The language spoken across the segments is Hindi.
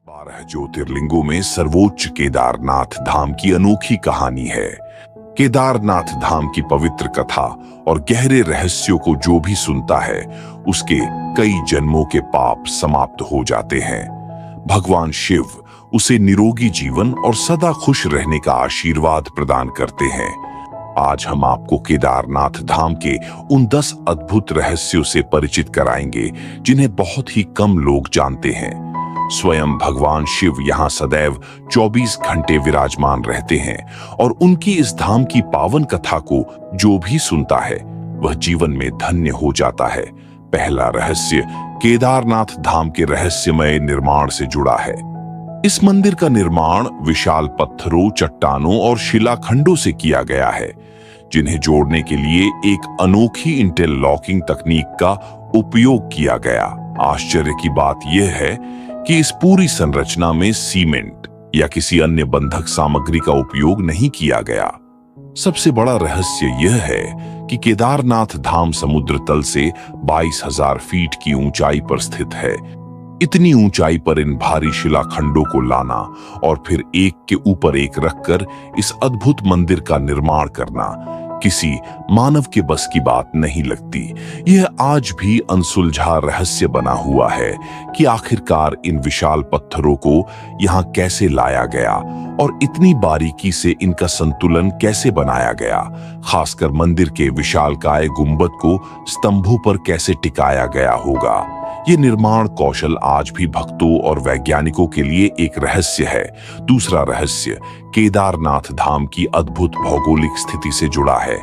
12 ज्योतिर्लिंगों में सर्वोच्च केदारनाथ धाम की अनोखी कहानी है। केदारनाथ धाम की पवित्र कथा और गहरे रहस्यों को जो भी सुनता है, उसके कई जन्मों के पाप समाप्त हो जाते हैं। भगवान शिव उसे निरोगी जीवन और सदा खुश रहने का आशीर्वाद प्रदान करते हैं। आज हम आपको केदारनाथ धाम के उन 10 अद्भुत रहस्यों से परिचित कराएंगे, जिन्हें बहुत ही कम लोग जानते हैं। स्वयं भगवान शिव यहाँ सदैव 24 घंटे विराजमान रहते हैं और उनकी इस धाम की पावन कथा को जो भी सुनता है, वह जीवन में धन्य हो जाता है। पहला रहस्य केदारनाथ धाम के रहस्यमय निर्माण से जुड़ा है। इस मंदिर का निर्माण विशाल पत्थरों, चट्टानों और शिलाखंडों से किया गया है, जिन्हें जोड़ने के लिए एक अनोखी इंटरलॉकिंग तकनीक का उपयोग किया गया। आश्चर्य की बात यह है कि इस पूरी संरचना में सीमेंट या किसी अन्य बंधक सामग्री का उपयोग नहीं किया गया। सबसे बड़ा रहस्य यह है कि केदारनाथ धाम समुद्र तल से 22,000 फीट की ऊंचाई पर स्थित है। इतनी ऊंचाई पर इन भारी शिलाखंडों को लाना और फिर एक के ऊपर एक रखकर इस अद्भुत मंदिर का निर्माण करना किसी मानव के बस की बात नहीं लगती। यह आज भी अनसुलझा रहस्य बना हुआ है कि आखिरकार इन विशाल पत्थरों को यहाँ कैसे लाया गया और इतनी बारीकी से इनका संतुलन कैसे बनाया गया। खासकर मंदिर के विशालकाय गुंबद को स्तंभों पर कैसे टिकाया गया होगा। ये निर्माण कौशल आज भी भक्तों और वैज्ञानिकों के लिए एक रहस्य है। दूसरा रहस्य केदारनाथ धाम की अद्भुत भौगोलिक स्थिति से जुड़ा है।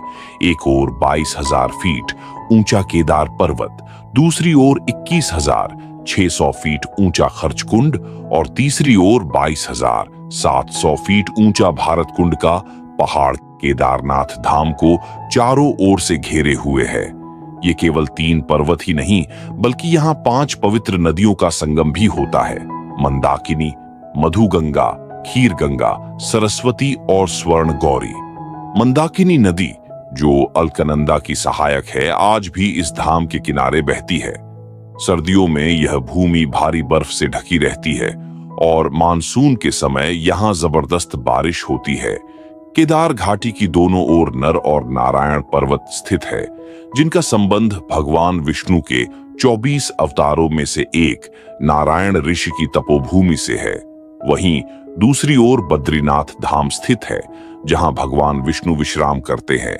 एक ओर 22,000 फीट ऊंचा केदार पर्वत, दूसरी ओर 21,600 फीट ऊंचा खर्चकुंड और तीसरी ओर 22,700 फीट ऊंचा भारत कुंड का पहाड़ केदारनाथ धाम को चारों ओर से घेरे हुए है। ये केवल 3 पर्वत ही नहीं, बल्कि यहाँ 5 पवित्र नदियों का संगम भी होता है। मंदाकिनी, मधुगंगा, खीरगंगा, सरस्वती और स्वर्ण गौरी। मंदाकिनी नदी, जो अलकनंदा की सहायक है, आज भी इस धाम के किनारे बहती है। सर्दियों में यह भूमि भारी बर्फ से ढकी रहती है और मानसून के समय यहाँ जबरदस्त बारिश होती है। केदार घाटी की दोनों ओर नर और नारायण पर्वत स्थित है, जिनका संबंध भगवान विष्णु के 24 अवतारों में से एक नारायण ऋषि की तपोभूमि से है। वहीं दूसरी ओर बद्रीनाथ धाम स्थित है, जहां भगवान विष्णु विश्राम करते हैं।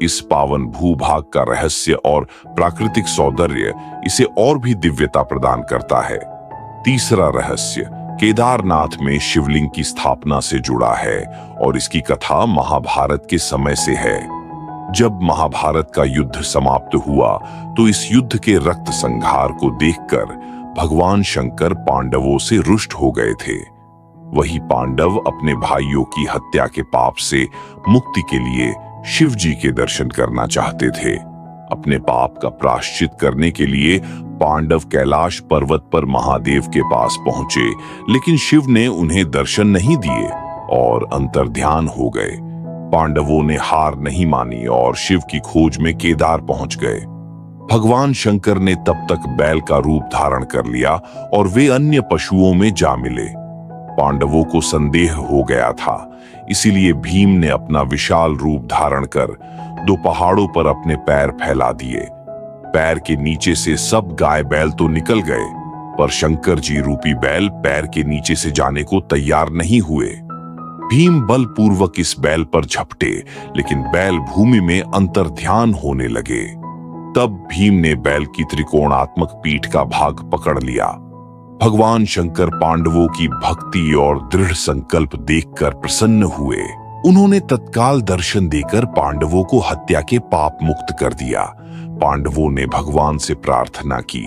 इस पावन भूभाग का रहस्य और प्राकृतिक सौंदर्य इसे और भी दिव्यता प्रदान करता है। तीसरा रहस्य केदारनाथ में शिवलिंग की स्थापना से जुड़ा है और इसकी कथा महाभारत के समय से है। जब महाभारत का युद्ध समाप्त हुआ, तो इस युद्ध के रक्त संहार को देखकर भगवान शंकर पांडवों से रुष्ट हो गए थे। वही पांडव अपने भाइयों की हत्या के पाप से मुक्ति के लिए शिव जी के दर्शन करना चाहते थे। अपने पाप का प्रायश्चित करने के लिए पांडव कैलाश पर्वत पर महादेव के पास पहुंचे, लेकिन शिव ने उन्हें दर्शन नहीं दिए और अंतर्ध्यान हो गए। पांडवों ने हार नहीं मानी और शिव की खोज में केदार पहुंच गए। भगवान शंकर ने तब तक बैल का रूप धारण कर लिया और वे अन्य पशुओं में जा मिले। पांडवों को संदेह हो गया था, इसीलिए भीम ने अपना विशाल रूप धारण कर 2 पहाड़ों पर अपने पैर फैला दिए। पैर के नीचे से सब गाय बैल तो निकल गए, पर शंकर जी रूपी बैल पैर के नीचे से जाने को तैयार नहीं हुए। भीम बलपूर्वक इस बैल पर झपटे, लेकिन बैल भूमि में अंतर्ध्यान होने लगे। तब भीम ने बैल की त्रिकोणात्मक पीठ का भाग पकड़ लिया। भगवान शंकर पांडवों की भक्ति और दृढ़ संकल्प देखकर प्रसन्न हुए। उन्होंने तत्काल दर्शन देकर पांडवों को हत्या के पाप मुक्त कर दिया। पांडवों ने भगवान से प्रार्थना की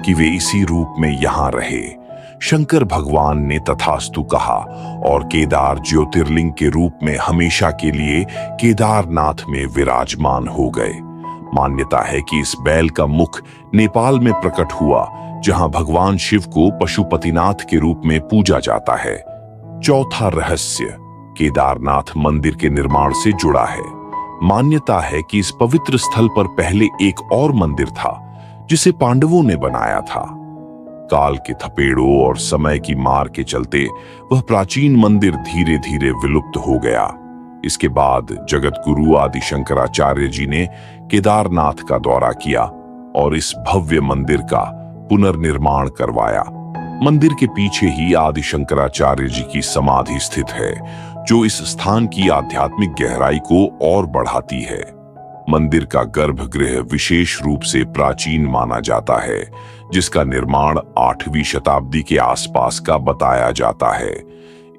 कि वे इसी रूप में यहाँ रहे। शंकर भगवान ने तथास्तु कहा और केदार ज्योतिर्लिंग के रूप में हमेशा के लिए केदारनाथ में विराजमान हो गए। मान्यता है कि इस बैल का मुख नेपाल में प्रकट हुआ, जहां भगवान शिव को पशुपतिनाथ के रूप में पूजा जाता है। चौथा रहस्य केदारनाथ मंदिर के निर्माण से जुड़ा है। मान्यता है कि इस पवित्र स्थल पर पहले एक और मंदिर था, जिसे पांडवों ने बनाया था। काल के थपेड़ों और समय की मार के चलते वह प्राचीन मंदिर धीरे धीरे विलुप्त हो गया। इसके बाद जगत गुरु आदि शंकराचार्य जी ने केदारनाथ का दौरा किया और इस भव्य मंदिर का पुनर्निर्माण करवाया। मंदिर के पीछे ही आदि शंकराचार्य जी की समाधि स्थित है, जो इस स्थान की आध्यात्मिक गहराई को और बढ़ाती है। मंदिर का गर्भगृह विशेष रूप से प्राचीन माना जाता है, जिसका निर्माण 8वीं शताब्दी के आसपास का बताया जाता है।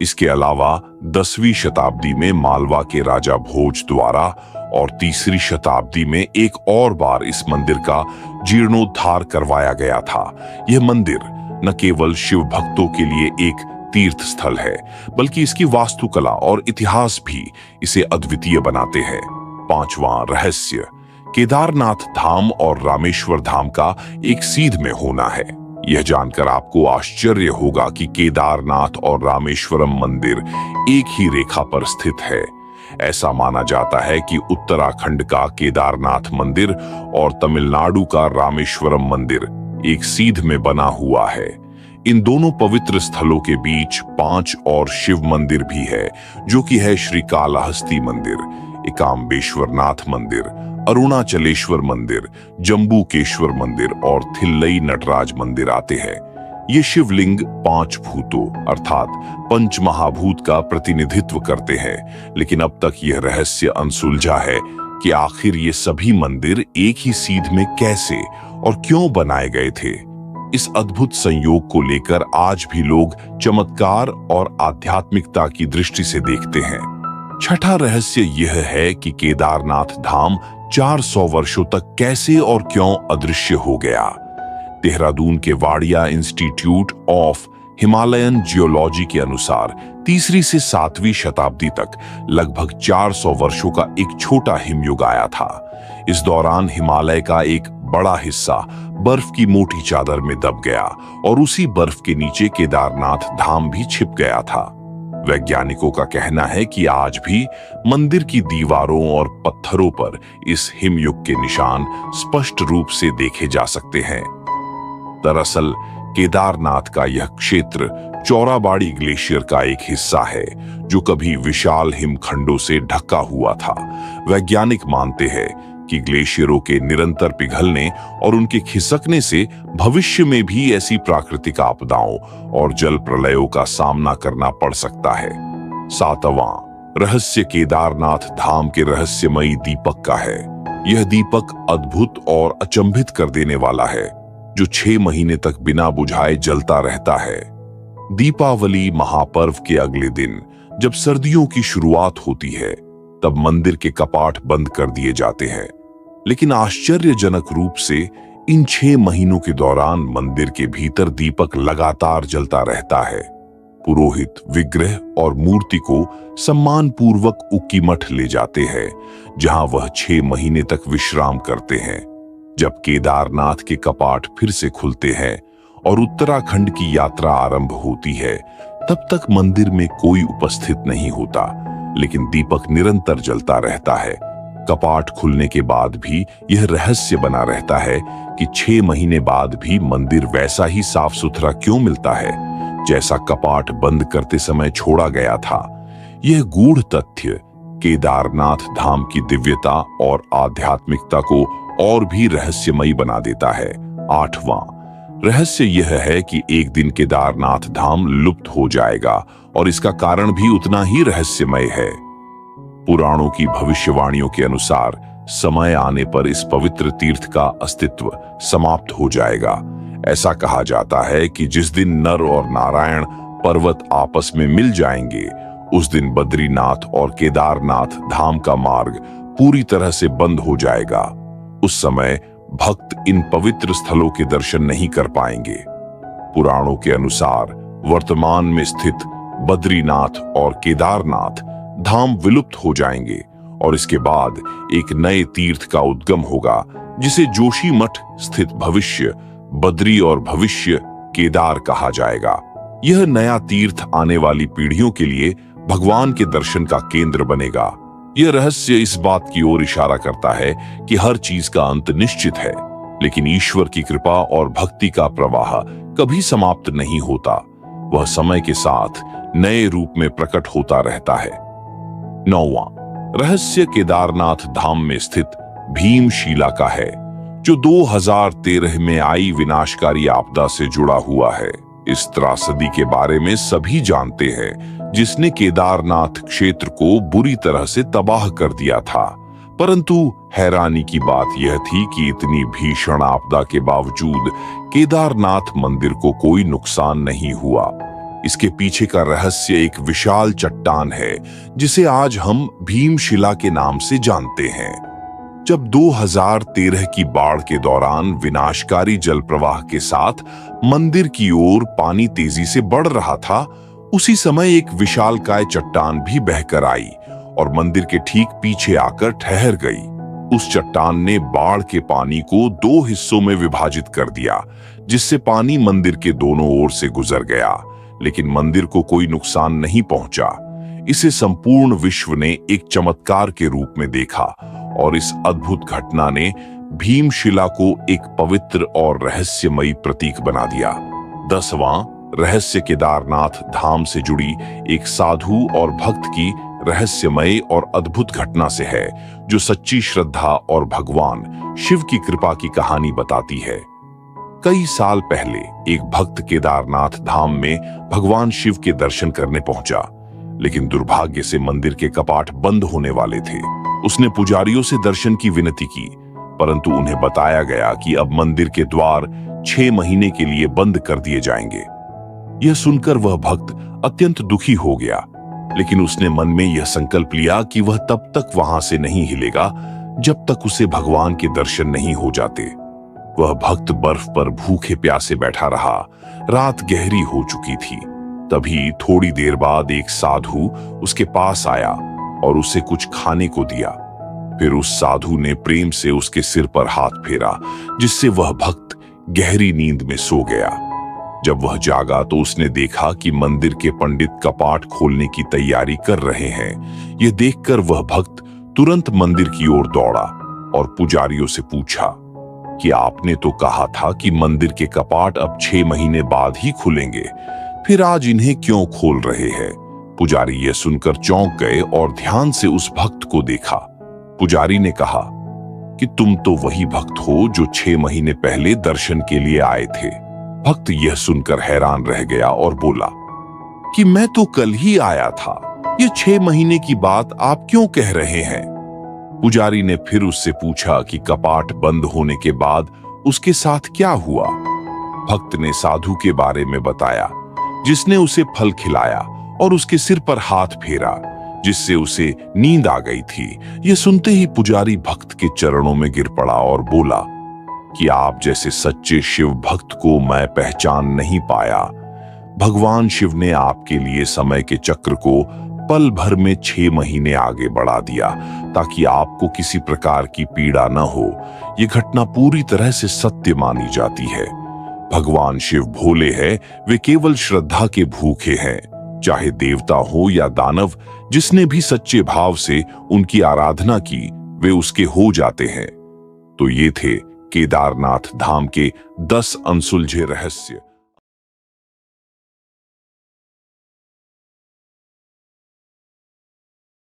इसके अलावा 10वीं शताब्दी में मालवा के राजा भोज द्वारा और 3री शताब्दी में एक और बार इस मंदिर का जीर्णोद्धार करवाया गया था। यह मंदिर न केवल शिव भक्तों के लिए एक तीर्थ स्थल है, बल्कि इसकी वास्तुकला और इतिहास भी इसे अद्वितीय बनाते हैं। 5वां रहस्य, केदारनाथ धाम और रामेश्वर धाम का एक सीध में होना है। यह जानकर आपको आश्चर्य होगा कि केदारनाथ और रामेश्वरम मंदिर एक ही रेखा पर स्थित है। ऐसा माना जाता है कि उत्तराखंड का केदारनाथ मंदिर और तमिलनाडु का रामेश्वरम मंदिर एक सीध में बना हुआ है। इन दोनों पवित्र स्थलों के बीच 5 और शिव मंदिर भी है, जो कि है श्री कालाहस्ती मंदिर, एकाम्बेश्वरनाथ मंदिर, अरुणाचलेश्वर मंदिर, जम्बूकेश्वर मंदिर और थिल्लई नटराज मंदिर आते हैं। ये शिवलिंग 5 भूतों अर्थात पंच महाभूत का प्रतिनिधित्व करते हैं, लेकिन अब तक यह रहस्य अनसुलझा है कि आखिर ये सभी मंदिर एक ही सीध में कैसे और क्यों बनाए गए थे। इस अद्भुत संयोग को लेकर आज भी लोग चमत्कार और आध्यात्मिकता की दृष्टि से देखते हैं। छठा रहस्य यह है कि केदारनाथ धाम 400 वर्षों तक कैसे और क्यों अदृश्य हो गया। देहरादून के Wadia institute of Himalayan geology के अनुसार 3री से 7वीं शताब्दी तक लगभग 400 वर्षों का एक छोटा हिमयुग आया था। इस दौरान हिमालय का एक बड़ा हिस्सा बर्फ की मोटी चादर में दब गया और उसी बर्फ के नीचे केदारनाथ धाम भी छिप गया था। वैज्ञानिकों का कहना है कि आज भी मंदिर की दीवारों और पत्थरों पर इस हिमयुग के निशान स्पष्ट रूप से देखे जा सकते हैं। दरअसल केदारनाथ का यह क्षेत्र चौराबाड़ी ग्लेशियर का एक हिस्सा है, जो कभी विशाल हिमखंडों से ढका हुआ था। वैज्ञानिक मानते हैं कि ग्लेशियरों के निरंतर पिघलने और उनके खिसकने से भविष्य में भी ऐसी प्राकृतिक आपदाओं और जल प्रलयों का सामना करना पड़ सकता है। 7वां रहस्य केदारनाथ धाम के रहस्यमयी दीपक का है। यह दीपक अद्भुत और अचंभित कर देने वाला है, जो 6 महीने तक बिना बुझाए जलता रहता है। दीपावली महापर्व के अगले दिन जब सर्दियों की शुरुआत होती है, तब मंदिर के कपाट बंद कर दिए जाते हैं, लेकिन आश्चर्यजनक रूप से इन 6 महीनों के दौरान मंदिर के भीतर दीपक लगातार जलता रहता है। पुरोहित विग्रह और मूर्ति को सम्मान पूर्वक उक्कीमठ ले जाते हैं, जहां वह 6 महीने तक विश्राम करते हैं। जब केदारनाथ के कपाट फिर से खुलते हैं और उत्तराखंड की यात्रा आरंभ होती है, तब तक मंदिर में कोई उपस्थित नहीं होता, लेकिन दीपक निरंतर जलता रहता है। कपाट खुलने के बाद भी यह रहस्य बना रहता है कि 6 महीने बाद भी मंदिर वैसा ही साफ सुथरा क्यों मिलता है, जैसा कपाट बंद करते समय छोड़ा गया था। यह गूढ़ तथ्य केदारनाथ धाम की दिव्यता और आध्यात्मिकता को और भी रहस्यमयी बना देता है। 8वां रहस्य यह है कि एक दिन केदारनाथ धाम लुप्त हो जाएगा और इसका कारण भी उतना ही रहस्यमय है। पुराणों की भविष्यवाणियों के अनुसार समय आने पर इस पवित्र तीर्थ का अस्तित्व समाप्त हो जाएगा। ऐसा कहा जाता है कि जिस दिन नर और नारायण पर्वत आपस में मिल जाएंगे, उस दिन बद्रीनाथ और केदारनाथ धाम का मार्ग पूरी तरह से बंद हो जाएगा। उस समय भक्त इन पवित्र स्थलों के दर्शन नहीं कर पाएंगे। पुराणों के अनुसार वर्तमान में स्थित बद्रीनाथ और केदारनाथ धाम विलुप्त हो जाएंगे और इसके बाद एक नए तीर्थ का उद्गम होगा, जिसे जोशी मठ स्थित भविष्य बद्री और भविष्य केदार कहा जाएगा। यह नया तीर्थ आने वाली पीढ़ियों के लिए भगवान के दर्शन का केंद्र बनेगा। यह रहस्य इस बात की ओर इशारा करता है कि हर चीज का अंत निश्चित है, लेकिन ईश्वर की कृपा और भक्ति का प्रवाह कभी समाप्त नहीं होता, वह समय के साथ नए रूप में प्रकट होता रहता है। 9वां रहस्य केदारनाथ धाम में स्थित भीमशिला का है, जो 2013 में आई विनाशकारी आपदा से जुड़ा हुआ है। इस त्रासदी के बारे में सभी जानते हैं, जिसने केदारनाथ क्षेत्र को बुरी तरह से तबाह कर दिया था। परंतु हैरानी की बात यह थी कि इतनी भीषण आपदा के बावजूद केदारनाथ मंदिर को कोई नुकसान नहीं हुआ। इसके पीछे का रहस्य एक विशाल चट्टान है, जिसे आज हम भीमशिला के नाम से जानते हैं। जब 2013 की बाढ़ के दौरान विनाशकारी जल प्रवाह के साथ मंदिर की ओर पानी तेजी से बढ़ रहा था, उसी समय एक विशालकाय चट्टान भी बहकर आई और मंदिर के ठीक पीछे आकर ठहर गई। उस चट्टान ने बाढ़ के पानी को 2 हिस्सों में विभाजित कर दिया, जिससे पानी मंदिर के दोनों ओर से गुजर गया, लेकिन मंदिर को कोई नुकसान नहीं पहुंचा। इसे संपूर्ण विश्व ने एक चमत्कार के रूप में देखा और इस अद्भुत घटना ने भीमशिला को एक पवित्र और रहस्यमयी प्रतीक बना दिया। 10वां रहस्य केदारनाथ धाम से जुड़ी एक साधु और भक्त की रहस्यमय और अद्भुत घटना से है, जो सच्ची श्रद्धा और भगवान शिव की कृपा की कहानी बताती है। कई साल पहले एक भक्त केदारनाथ धाम में भगवान शिव के दर्शन करने पहुंचा, लेकिन दुर्भाग्य से मंदिर के कपाट बंद होने वाले थे। उसने पुजारियों से दर्शन की विनती की, परंतु उन्हें बताया गया कि अब मंदिर के द्वार 6 महीने के लिए बंद कर दिए जाएंगे। यह सुनकर वह भक्त अत्यंत दुखी हो गया, लेकिन उसने मन में यह संकल्प लिया कि वह तब तक वहां से नहीं हिलेगा जब तक उसे भगवान के दर्शन नहीं हो जाते। वह भक्त बर्फ पर भूखे प्यासे बैठा रहा। रात गहरी हो चुकी थी। तभी थोड़ी देर बाद एक साधु उसके पास आया और उसे कुछ खाने को दिया। फिर उस साधु ने प्रेम से उसके सिर पर हाथ फेरा, जिससे वह भक्त गहरी नींद में सो गया। जब वह जागा तो उसने देखा कि मंदिर के पंडित कपाट खोलने की तैयारी कर रहे हैं। यह देखकर वह भक्त तुरंत मंदिर की ओर दौड़ा और पुजारियों से पूछा कि आपने तो कहा था कि मंदिर के कपाट अब 6 महीने बाद ही खुलेंगे, फिर आज इन्हें क्यों खोल रहे हैं? पुजारी यह सुनकर चौंक गए और ध्यान से उस भक्त को देखा। पुजारी ने कहा कि तुम तो वही भक्त हो जो 6 महीने पहले दर्शन के लिए आए थे। भक्त यह सुनकर हैरान रह गया और बोला कि मैं तो कल ही आया था, ये 6 महीने की बात आप क्यों कह रहे हैं? पुजारी ने फिर उससे पूछा कि कपाट बंद होने के बाद उसके साथ क्या हुआ। भक्त ने साधु के बारे में बताया, जिसने उसे फल खिलाया और उसके सिर पर हाथ फेरा, जिससे उसे नींद आ गई थी। यह सुनते ही पुजारी भक्त के चरणों में गिर पड़ा और बोला कि आप जैसे सच्चे शिव भक्त को मैं पहचान नहीं पाया। भगवान शिव ने आपके लिए समय के चक्र को पल भर में 6 महीने आगे बढ़ा दिया, ताकि आपको किसी प्रकार की पीड़ा न हो। यह घटना पूरी तरह से सत्य मानी जाती है। भगवान शिव भोले हैं, वे केवल श्रद्धा के भूखे हैं। चाहे देवता हो या दानव, जिसने भी सच्चे भाव से उनकी आराधना की, वे उसके हो जाते हैं। तो ये थे केदारनाथ धाम के 10 अनसुलझे रहस्य।